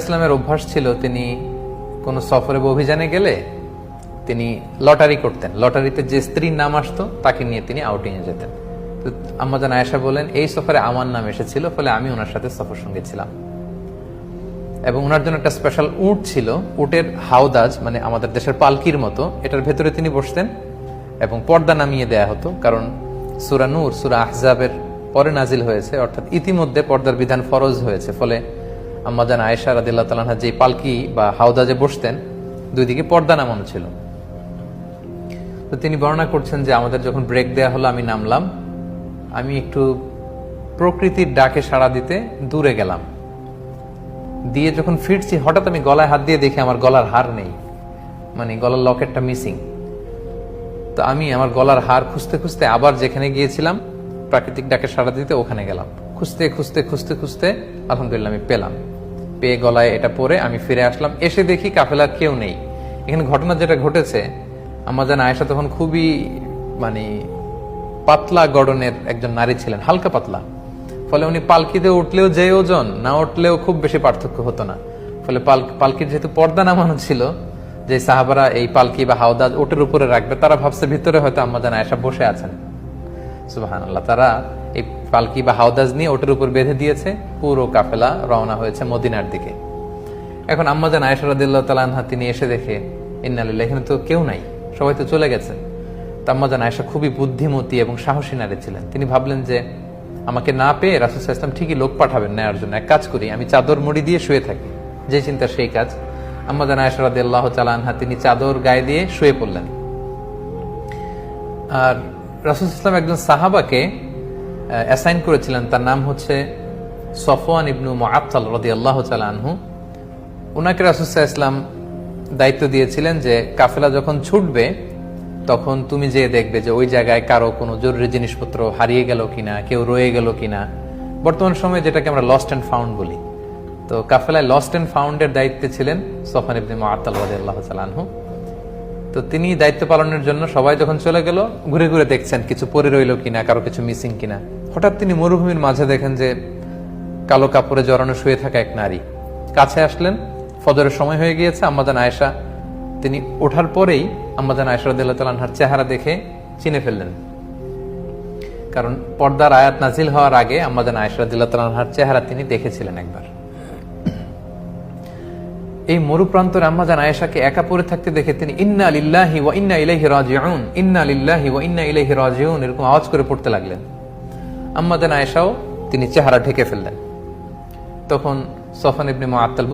ইসলামের অভ্যাস ছিল তিনি কোন সফরে বা অভিযানে গেলে তিনি লটারি করতেন। লটারিতে যে স্ত্রীর নাম আসতো তাকে নিয়ে তিনি আউটিং এ যেতেন। তো আম্মাজান আয়েশা বলেন, এই সফরে আমার নাম এসেছিল, ফলে আমি ওনার সাথে সফর সঙ্গে ছিলাম। এবং ওনার জন্য একটা স্পেশাল উট ছিল, উটের হাওদাজ, মানে আমাদের দেশের পালকির মতো, এটার ভেতরে তিনি বসতেন এবং পর্দা নামিয়ে দেয়া হতো, কারণ সূরা নূর, সূরা আহজাবের পরে নাজিল হয়েছে, অর্থাৎ ইতিমধ্যে পর্দার বিধান ফরজ হয়েছে। ফলে আম্মাজান আয়েশা রাদিয়াল্লাহু তাআলা আনহা যে পালকি বা হাওদাজে বসতেন, দুই দিকে পর্দা নামানো ছিল। তো তিনি বর্ণনা করছেন যে আমাদের যখন ব্রেক দেয়া হলো, আমি নামলাম, আমি একটু প্রকৃতির ডাকে সাড়া দিতে দূরে গেলাম, দিয়ে যখন ফিরছি হঠাৎ আমি গলায় হাত দিয়ে দেখি আমার গলার হার নেই, মানে গলার লকেটটা মিসিং। তো আমি আমার গলার হার খুঁজতে খুঁজতে আবার যেখানে গিয়েছিলাম প্রাকৃতিক ডাকে সাড়া দিতে, ওখানে গেলাম। খুঁজতে খুঁজতে খুঁজতে খুঁজতে আলহামদুলিল্লাহ আমি পেলাম। পেয়ে গলায় এটা পরে আমি ফিরে আসলাম। এসে দেখি কাফেলার কেউ নেই। এখানে ঘটনা যেটা ঘটেছে, আম্মাজান আয়েশা তখন খুবই মানে পাতলা গড়নের একজন নারী ছিলেন, হালকা পাতলা। ফলে উনি পালকিতে উঠলেও যে ওজন, না উঠলেও খুব বেশি পার্থক্য হতো না। ফলে পালকির যেহেতু পর্দা নামানো ছিল, যে সাহাবারা এই পালকি বা হাওদাজ ওটের উপরে রাখবে, তারা ভাবছে ভিতরে হয়তো আম্মাজান আয়েশা বসে আছেন। সুবহানাল্লাহ। তারা এই পালকি বা হাওদাজ নিয়ে ওটের উপর বেঁধে দিয়েছে, পুরো কাফেলা রওনা হয়েছে মদিনার দিকে। এখন আম্মাজান আয়েশা রাদিয়াল্লাহু তাআলা আনহা তিনি এসে দেখে, ইন্না লিল্লাহি, এখানে তো কেউ নাই, সবাই তো চলে গেছে। তো আম্মাজান আয়েশা খুবই বুদ্ধিমতী এবং সাহসী নারী ছিলেন। তিনি ভাবলেন যে আমাকে না পেয়ে রাসূল সাল্লাল্লাহু আলাইহি ওয়াসাল্লাম ঠিকই লোক পাঠাবেন নেয়ার জন্য, এক কাজ করি, আমি চাদর মুড়ি দিয়ে শুয়ে থাকি। যে চিন্তা সেই কাজ। আম্মাজান আয়েশা রাদিয়াল্লাহু তাআলা আনহা তিনি চাদর গায়ে দিয়ে শুয়ে পড়লেন। আর রাসূল সাল্লাল্লাহু আলাইহি ওয়াসাল্লাম একজন সাহাবাকে অ্যাসাইন করেছিলেন, তার নাম হচ্ছে সফওয়ান ইবনু মুআত্তাল রাদিয়াল্লাহু তাআলা আনহু। ওনাকে রাসূল সাল্লাল্লাহু আলাইহি ওয়াসাল্লাম দায়িত্ব দিয়েছিলেন যে কাফেলা যখন ছুটবে তখন তুমি যে দেখবে যে ওই জায়গায় কারো কোনো জরুরি জিনিসপত্র হারিয়ে গেল কিনা, কেউ রয়ে গেল কিনা, বর্তমান সময়ে যেটাকে আমরা লস্ট অ্যান্ড ফাউন্ড বলি। তো কাফেলায় লস্ট অ্যান্ড ফাউন্ডের দায়িত্বে ছিলেন সফওয়ান ইবনে মুআত্তাল রাদিয়াল্লাহু তাআলা আনহু। তো তিনি দায়িত্ব পালনের জন্য সবাই যখন চলে গেল, ঘুরে ঘুরে দেখছেন কিছু পড়ে রইল কিনা, কারো কিছু মিসিং কিনা। হঠাৎ তিনি মরুভূমির মাঝে দেখেন যে কালো কাপড়ে জড়ানো শুয়ে থাকা এক নারী। কাছে আসলেন, ফজরের সময় হয়ে গিয়েছে। আম্মাজান আয়েশা তিনি ওঠার পরেই আম্মাজান আয়েশা রাদিয়াল্লাহু তাআলা আনহার চেহারা দেখে চিনে ফেললেন, কারণ পর্দার আয়াত নাজিল হওয়ার আগে আম্মাজান আয়েশা রাদিয়াল্লাহু তাআলা আনহার চেহারা তিনি দেখেছিলেন একবার। এই মরুপ্রান্তরে আম্মাজান আয়েশাকে একা পড়ে থাকতে দেখে তিনি ইন্না লিল্লাহি ওয়া ইন্না ইলাইহি রাজিউন, ইন্না লিল্লাহি ওয়া ইন্না ইলাইহি রাজিউন এরকম আওয়াজ করে পড়তে লাগলেন। আম্মাজান আয়েশাও তিনি চেহারা ঢেকে ফেললেন। তখন সফওয়ান ইবনে মুআত্তাল